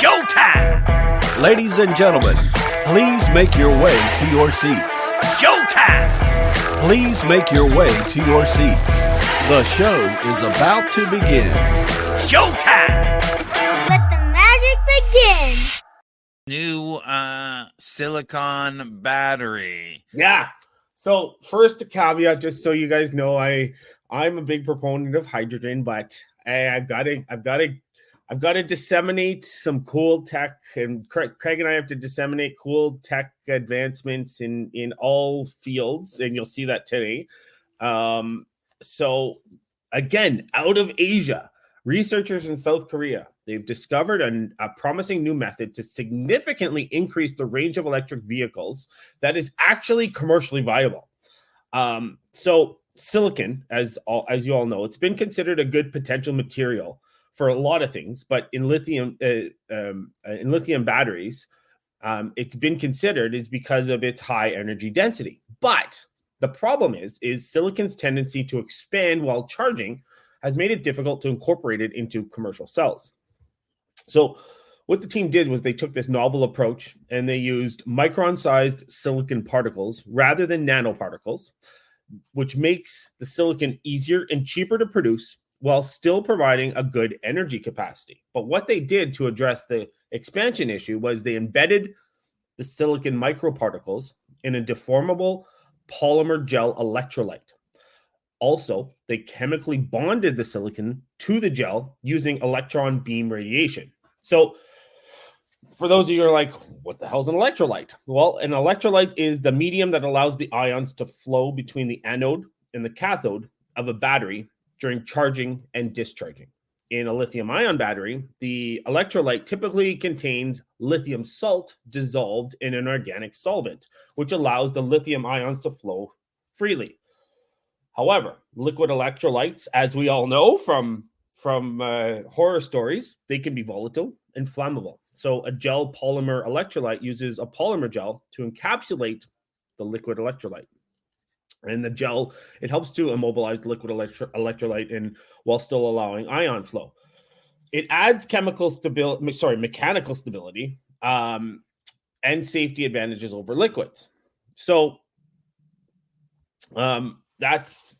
Showtime! Ladies and gentlemen, please make your way to your seats. Showtime! Please make your way to your seats. The show is about to begin. Showtime! Let the magic begin. New silicon battery. Yeah. So first, a caveat, just so you guys know, I'm a big proponent of hydrogen, but I've got to disseminate some cool tech, and Craig and I have to disseminate cool tech advancements in all fields, and you'll see that today. So again, out of Asia, researchers in South Korea, they've discovered a promising new method to significantly increase the range of electric vehicles that is actually commercially viable. So silicon, as you all know, it's been considered a good potential material for a lot of things, but in lithium batteries, it's been considered is because of its high energy density. But the problem is silicon's tendency to expand while charging has made it difficult to incorporate it into commercial cells. So what the team did was they took this novel approach and they used micron-sized silicon particles rather than nanoparticles, which makes the silicon easier and cheaper to produce while still providing a good energy capacity. But what they did to address the expansion issue was they embedded the silicon microparticles in a deformable polymer gel electrolyte. Also, they chemically bonded the silicon to the gel using electron beam radiation. So for those of you who are like, what the hell is an electrolyte? Well, an electrolyte is the medium that allows the ions to flow between the anode and the cathode of a battery during charging and discharging. In a lithium-ion battery, the electrolyte typically contains lithium salt dissolved in an organic solvent, which allows the lithium ions to flow freely. However, liquid electrolytes, as we all know from horror stories, they can be volatile and flammable. So a gel polymer electrolyte uses a polymer gel to encapsulate the liquid electrolyte. And the gel, it helps to immobilize the liquid electrolyte and while still allowing ion flow. It adds mechanical stability, and safety advantages over liquids. So that's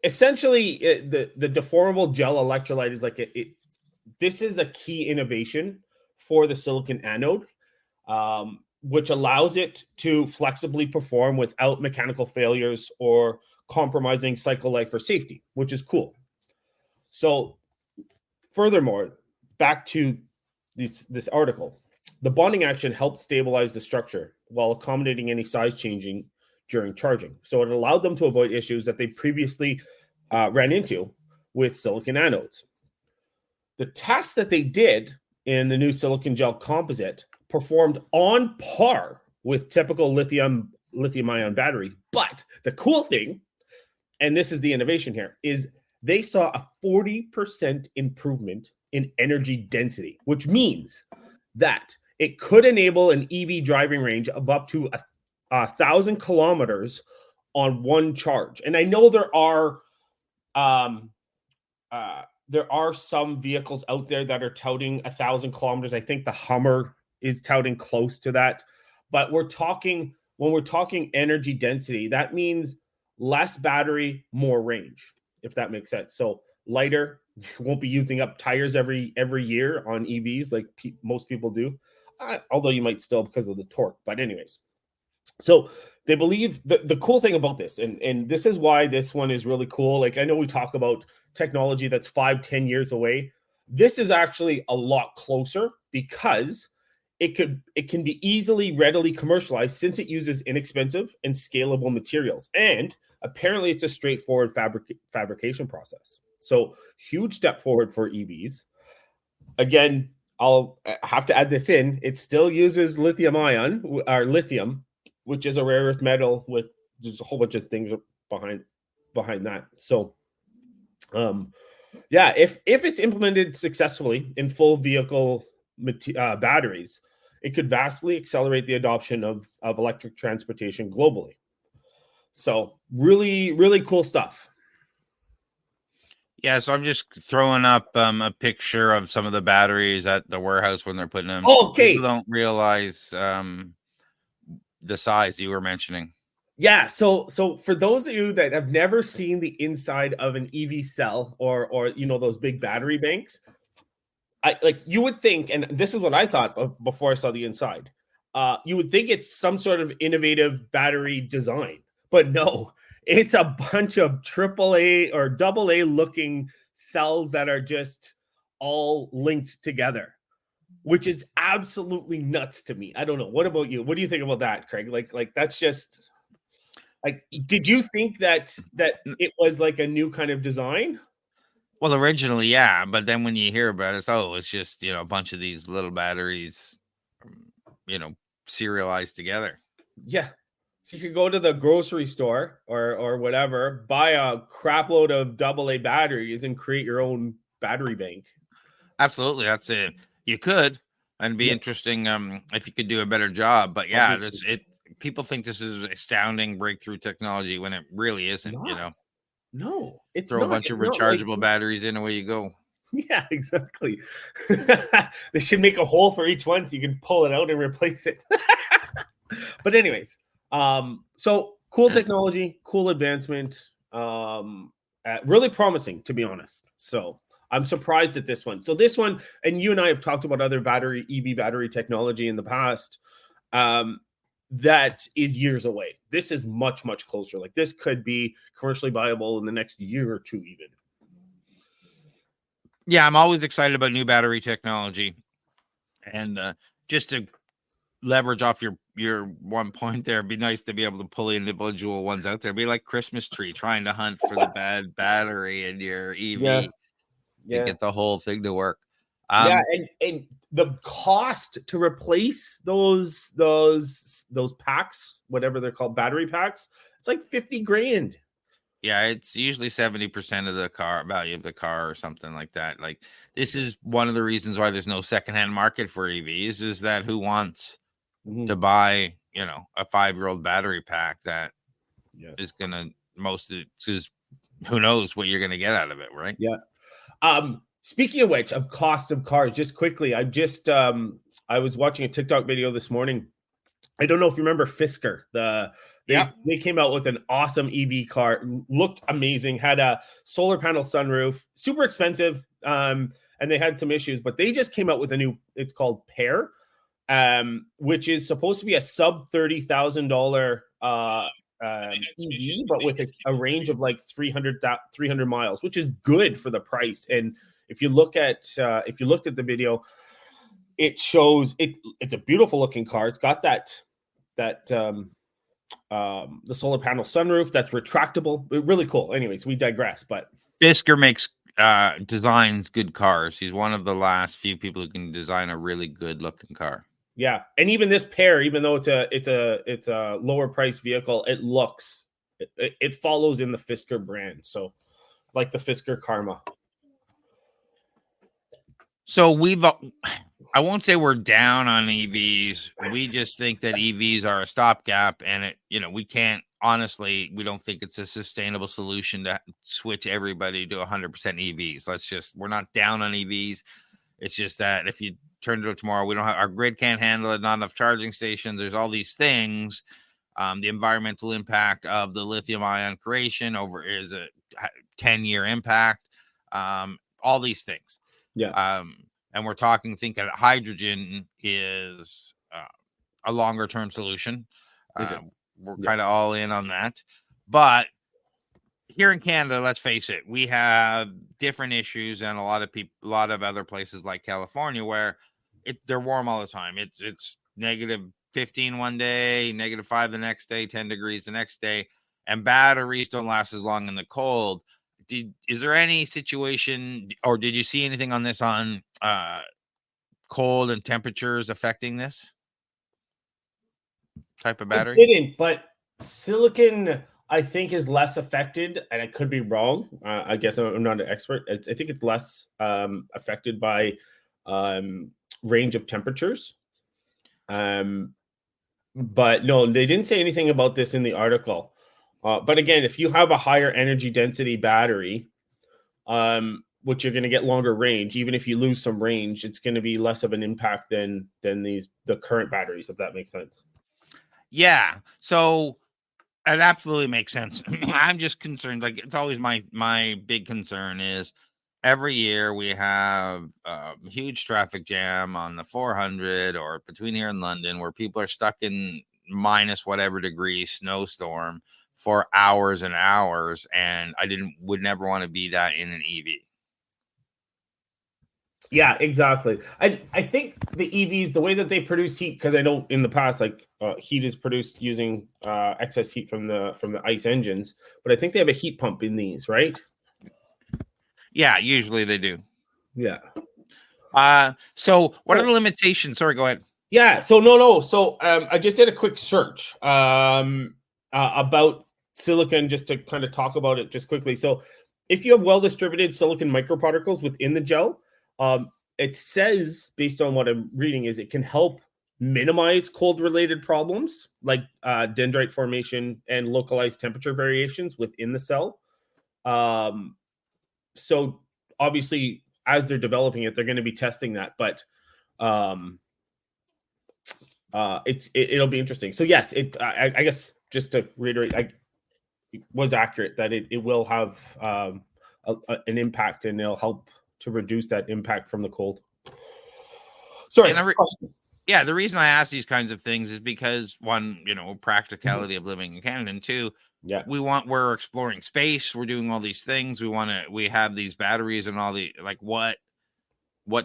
essentially the deformable gel electrolyte is like this is a key innovation for the silicon anode, which allows it to flexibly perform without mechanical failures or compromising cycle life or safety, which is cool. So furthermore, back to this article, the bonding action helped stabilize the structure while accommodating any size changing during charging. So it allowed them to avoid issues that they previously ran into with silicon anodes. The test that they did in the new silicon gel composite performed on par with typical lithium-ion batteries. But the cool thing, and this is the innovation here, is they saw a 40% improvement in energy density, which means that it could enable an EV driving range of up to 1,000 kilometers on one charge. And I know there are some vehicles out there that are touting 1,000 kilometers. I think the Hummer is touting close to that. But when we're talking energy density, that means less battery, more range, if that makes sense. So lighter, you won't be using up tires every year on EVs like most people do, although you might still because of the torque. But anyways, so they believe the cool thing about this, and this is why this one is really cool. Like I know we talk about technology that's 5-10 years away. This is actually a lot closer because it can be readily commercialized since it uses inexpensive and scalable materials. And apparently it's a straightforward fabrication process. So huge step forward for EVs. Again, I'll have to add this in. It still uses lithium, which is a rare earth metal with there's a whole bunch of things behind that. So if it's implemented successfully in full vehicle batteries, it could vastly accelerate the adoption of electric transportation globally. So really, really cool stuff. Yeah, so I'm just throwing up a picture of some of the batteries at the warehouse when they're putting them. Okay. People don't realize the size you were mentioning. Yeah, so for those of you that have never seen the inside of an EV cell or those big battery banks, you would think, and this is what I thought before I saw the inside. You would think it's some sort of innovative battery design, but no, it's a bunch of AAA or AA looking cells that are just all linked together, which is absolutely nuts to me. I don't know. What about you? What do you think about that, Craig? Like that's just like, did you think that it was like a new kind of design? Well, originally, yeah, but then when you hear about it, it's just a bunch of these little batteries, serialized together. Yeah. So you could go to the grocery store or whatever, buy a crap load of AA batteries and create your own battery bank. Absolutely, that's it. You could, and it'd be interesting if you could do a better job. But yeah, that's it. People think this is astounding breakthrough technology when it really isn't. No, it's throw a bunch of rechargeable batteries in, away you go. Yeah, exactly. They should make a hole for each one so you can pull it out and replace it. But anyways, so cool technology, cool advancement, really promising, to be honest. So I'm surprised at this one. So this one, and you and I have talked about other EV battery technology in the past. That is years away. This is much, much closer. Like this could be commercially viable in the next year or two, even. Yeah, I'm always excited about new battery technology, and just to leverage off your one point there, it'd be nice to be able to pull individual ones out there. It'd be like Christmas tree trying to hunt for the bad battery in your EV to get the whole thing to work. And the cost to replace those packs, whatever they're called, battery packs, it's like $50,000. Yeah, it's usually 70% of the car value of the car or something like that. Like this is one of the reasons why there's no secondhand market for EVs, is that who wants to buy, a 5-year-old battery pack that is gonna because who knows what you're gonna get out of it, right? Yeah. Speaking of which, of cost of cars, just quickly, I was watching a TikTok video this morning. I don't know if you remember Fisker. They came out with an awesome EV car, looked amazing, had a solar panel sunroof, super expensive, and they had some issues, but they just came out with it's called Pear, which is supposed to be a sub $30,000 EV, but with a range of like 300 miles, which is good for the price. And if you looked at the video, it shows it's a beautiful looking car. It's got the solar panel sunroof that's retractable. Really cool. Anyways, we digress. But Fisker makes designs good cars. He's one of the last few people who can design a really good looking car. Yeah, and even this Pear, even though it's a lower price vehicle, it follows in the Fisker brand. So, like the Fisker Karma. So I won't say we're down on EVs. We just think that EVs are a stopgap, and we can't, honestly, we don't think it's a sustainable solution to switch everybody to 100% EVs. We're not down on EVs. It's just that if you turn it up tomorrow, our grid can't handle it, not enough charging stations. There's all these things. The environmental impact of the lithium ion creation is a 10-year impact. All these things. Yeah. And we're thinking that hydrogen is a longer term solution. We're kind of all in on that. But here in Canada, let's face it, we have different issues than a lot of other places like California, where they're warm all the time. It's negative 15 one day, negative 5 the next day, 10 degrees the next day, and batteries don't last as long in the cold. Is there any situation, or did you see anything on this on cold and temperatures affecting this type of battery? I didn't, but silicon, I think, is less affected, and I could be wrong. I guess I'm not an expert. I think it's less affected by range of temperatures. But no, they didn't say anything about this in the article. But again, if you have a higher energy density battery, which you're going to get longer range. Even if you lose some range, it's going to be less of an impact than the current batteries, if that makes sense. Yeah. So it absolutely makes sense. I'm just concerned. Like, it's always my big concern is every year we have a huge traffic jam on the 400 or between here and London where people are stuck in minus whatever degrees snowstorm for hours and hours. And would never want to be that in an EV. Yeah, exactly. I think the EVs, the way that they produce heat, because I know in the past, like heat is produced using excess heat from the ICE engines, but I think they have a heat pump in these, right? Yeah, usually they do. Yeah. So what are the limitations? Sorry, go ahead. Yeah. So no. So I just did a quick search about silicon, just to kind of talk about it just quickly. So if you have well-distributed silicon microparticles within the gel, it says, based on what I'm reading, is it can help minimize cold-related problems like dendrite formation and localized temperature variations within the cell. So obviously, as they're developing it, they're going to be testing that, but it'll be interesting. So yes, I guess just to reiterate, it was accurate that it will have an impact, and it'll help to reduce that impact from the cold. Sorry. The reason I ask these kinds of things is because, one, practicality of living in Canada, and two, we're exploring space. We're doing all these things. We have these batteries and all the, like, what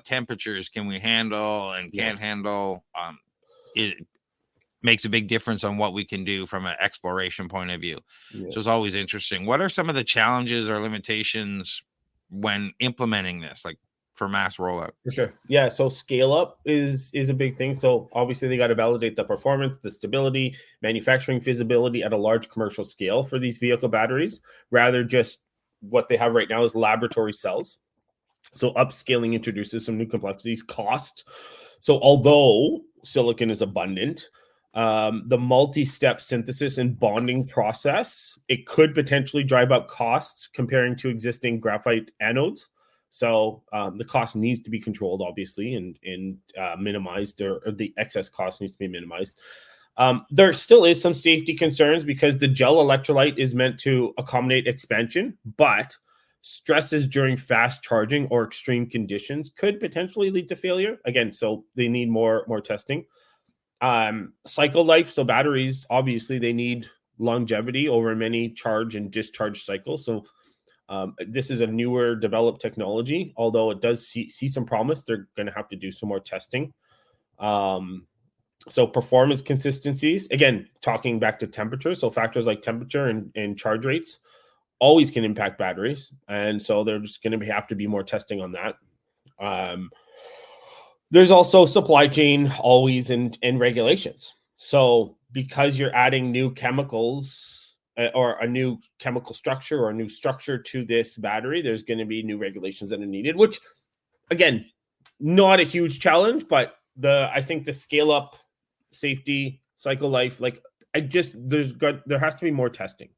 temperatures can we handle and can't handle? It makes a big difference on what we can do from an exploration point of view. Yeah. So it's always interesting. What are some of the challenges or limitations when implementing this, like for mass rollout? For sure. Yeah. So scale up is a big thing. So obviously they got to validate the performance, the stability, manufacturing feasibility at a large commercial scale for these vehicle batteries, rather just what they have right now is laboratory cells. So upscaling introduces some new complexities, cost. So although silicon is abundant, the multi-step synthesis and bonding process, it could potentially drive up costs comparing to existing graphite anodes. So the cost needs to be controlled, obviously, and minimized, or the excess cost needs to be minimized. There still is some safety concerns because the gel electrolyte is meant to accommodate expansion, but stresses during fast charging or extreme conditions could potentially lead to failure. Again, so they need more testing. Cycle life, so batteries, obviously they need longevity over many charge and discharge cycles. So this is a newer developed technology, although it does see some promise. They're going to have to do some more testing. So performance consistencies, again, talking back to temperature, so factors like temperature and charge rates always can impact batteries, and so there's going to have to be more testing on that. There's also supply chain always and regulations. So because you're adding new chemicals or a new chemical structure or a new structure to this battery, there's going to be new regulations that are needed, which, again, not a huge challenge, but I think the scale up, safety, cycle life, there has to be more testing.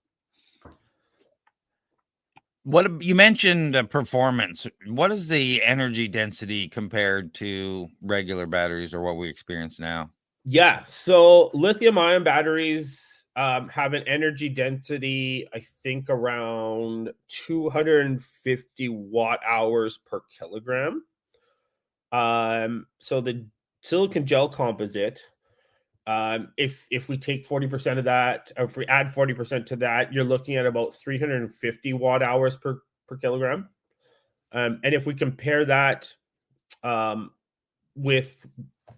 What you mentioned performance. What is the energy density compared to regular batteries or what we experience now? Yeah, so lithium-ion batteries have an energy density, I think, around 250 watt hours per kilogram. So the silicon gel composite, if we take 40% of that, or if we add 40% to that, you're looking at about 350 watt hours per kilogram. And if we compare that with,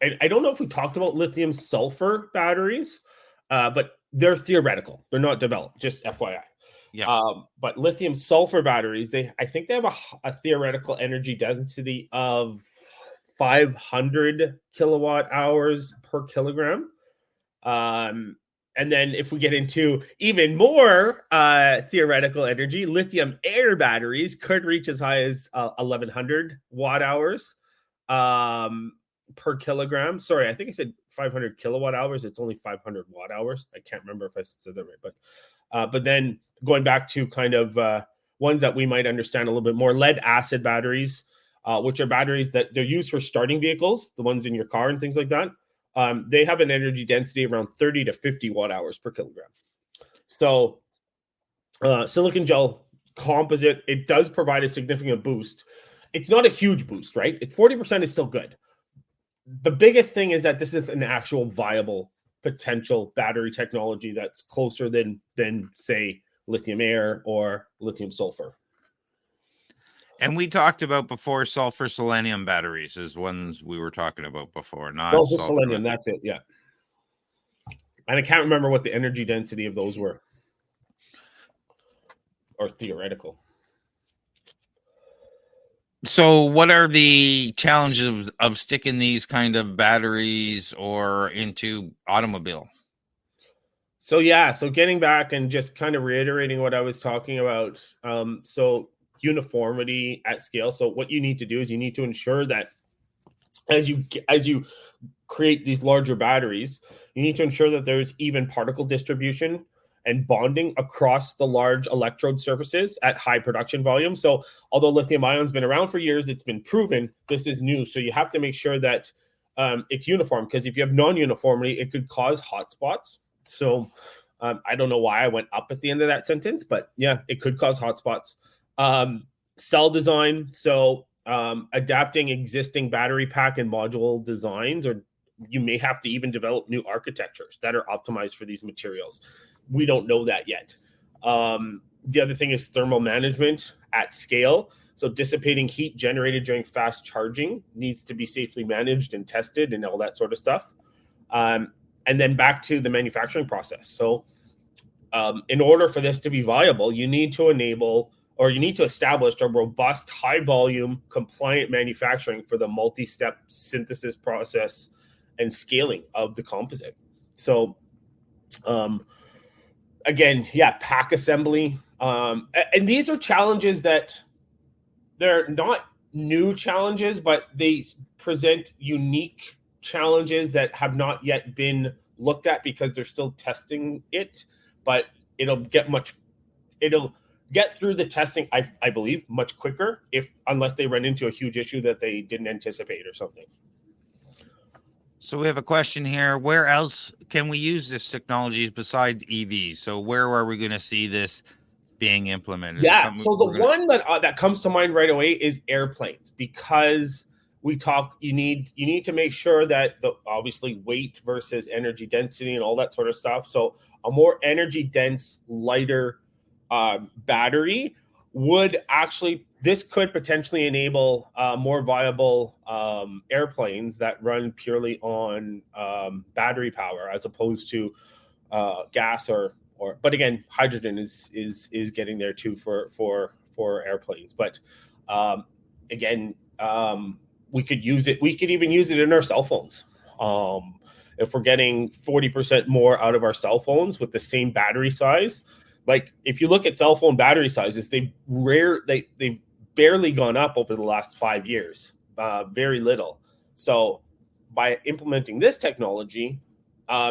I don't know if we talked about lithium sulfur batteries, but they're theoretical. They're not developed, just FYI. Yeah. But lithium sulfur batteries, I think they have a theoretical energy density of 500 kilowatt hours per kilogram. And then if we get into even more theoretical energy, lithium air batteries could reach as high as 1100 watt hours per kilogram. Sorry, I think I said 500 kilowatt hours. It's only 500 watt hours. I can't remember if I said that right, but then going back to kind of ones that we might understand a little bit more. Lead acid batteries, which are batteries that they're used for starting vehicles, the ones in your car and things like that. They have an energy density around 30 to 50 watt hours per kilogram. So silicon gel composite, it does provide a significant boost. It's not a huge boost, right? 40% is still good. The biggest thing is that this is an actual viable potential battery technology that's closer than say lithium air or lithium sulfur. And we talked about before sulfur selenium batteries is ones we were talking about before, not sulfur selenium. That's it. Yeah. And I can't remember what the energy density of those were, or theoretical. So what are the challenges of sticking these kind of batteries or into automobile? So getting back and just kind of reiterating what I was talking about. So uniformity at scale. So what you need to do is you need to ensure that as you create these larger batteries, you need to ensure that there's even particle distribution and bonding across the large electrode surfaces at high production volume. So although lithium ion's been around for years, it's been proven, this is new. So you have to make sure that it's uniform, because if you have non-uniformity, it could cause hotspots. So I don't know why I went up at the end of that sentence, but yeah, it could cause hotspots. Cell design. So adapting existing battery pack and module designs, or you may have to even develop new architectures that are optimized for these materials. We don't know that yet. The other thing is thermal management at scale. So dissipating heat generated during fast charging needs to be safely managed and tested and all that sort of stuff. And then back to the manufacturing process. So in order for this to be viable, you need to establish a robust, high volume, compliant manufacturing for the multi-step synthesis process and scaling of the composite. So again, pack assembly. And these are challenges that they're not new challenges, but they present unique challenges that have not yet been looked at because they're still testing it. But it'll get through the testing, I believe, much quicker unless they run into a huge issue that they didn't anticipate or something. So we have a question here. Where else can we use this technology besides EVs? So where are we going to see this being implemented? Yeah. So the one that comes to mind right away is airplanes, because you need to make sure that obviously weight versus energy density and all that sort of stuff. So a more energy dense, lighter battery this could potentially enable more viable airplanes that run purely on battery power as opposed to gas but again, hydrogen is getting there too for airplanes. But again, we could use it. We could even use it in our cell phones. If we're getting 40% more out of our cell phones with the same battery size. Like if you look at cell phone battery sizes, they've barely gone up over the last 5 years, very little. So by implementing this technology,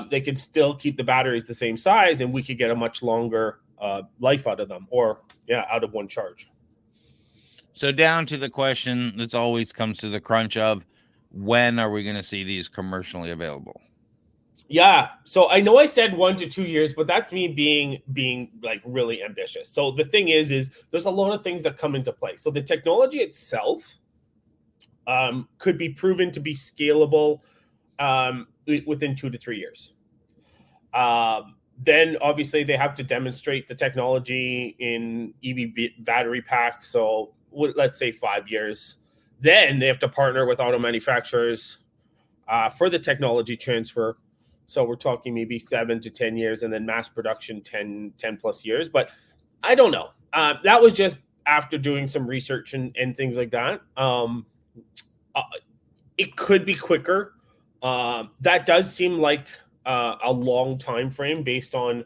they could still keep the batteries the same size, and we could get a much longer life out of them, out of one charge. So down to the question that's always comes to the crunch of, when are we going to see these commercially available? Yeah. So I know I said 1 to 2 years, but that's me being like really ambitious. So the thing is there's a lot of things that come into play. So the technology itself could be proven to be scalable within 2 to 3 years. Then obviously they have to demonstrate the technology in EV battery packs. So let's say 5 years. Then they have to partner with auto manufacturers for the technology transfer. So we're talking maybe 7 to 10 years, and then mass production 10 plus years. But I don't know. That was just after doing some research and things like that. It could be quicker. That does seem like a long time frame based on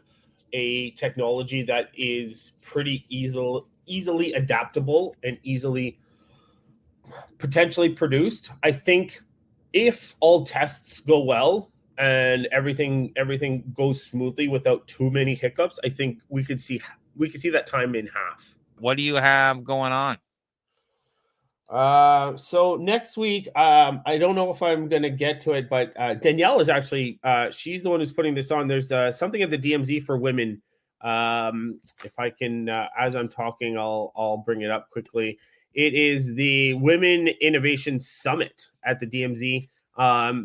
a technology that is pretty easily adaptable and easily potentially produced. I think if all tests go well and everything goes smoothly without too many hiccups, I think we could see that time in half what do you have going on? So next week, I don't know if I'm going to get to it, but Danielle is actually, she's the one who's putting this on. There's something at the DMZ for women. If I can, as I'm talking, I'll bring it up quickly. It is the Women Innovation Summit at the DMZ.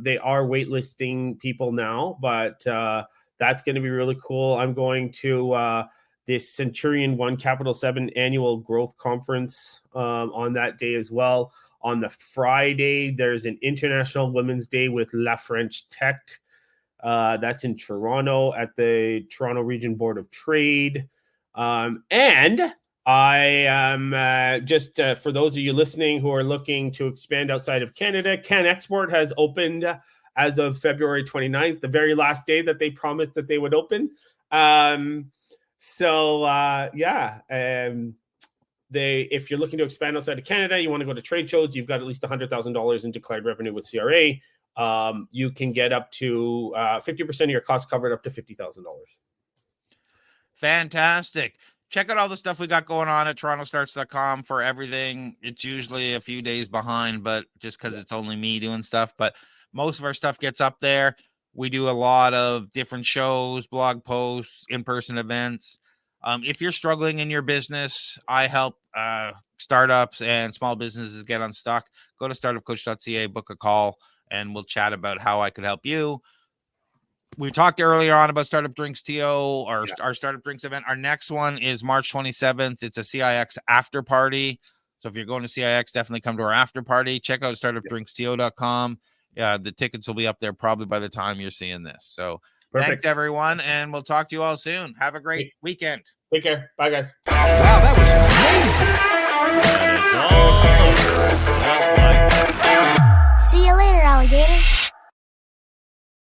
They are waitlisting people now, but that's going to be really cool. I'm going to this Centurion 1 Capital 7 annual growth conference on that day as well. On the Friday, there's an International Women's Day with La French Tech. That's in Toronto at the Toronto Region Board of Trade. And I am just for those of you listening who are looking to expand outside of Canada, Can Export has opened as of February 29th, the very last day that they promised that they would open. If you're looking to expand outside of Canada, you want to go to trade shows, you've got at least $100,000 in declared revenue with CRA. You can get up to 50% of your costs covered up to $50,000. Fantastic. Check out all the stuff we got going on at TorontoStarts.com for everything. It's usually a few days behind, but just because it's only me doing stuff, but most of our stuff gets up there. We do a lot of different shows, blog posts, in-person events. If you're struggling in your business, I help startups and small businesses get unstuck. Go to startupcoach.ca, book a call, and we'll chat about how I could help you. We talked earlier on about Startup Drinks TO, our Startup Drinks event. Our next one is March 27th. It's a CIX after party. So if you're going to CIX, definitely come to our after party. Check out startupdrinksTO.com. The tickets will be up there probably by the time you're seeing this. So Thanks, everyone, and we'll talk to you all soon. Have a great weekend. Take care. Bye, guys. Wow, that was amazing. See you later, alligator.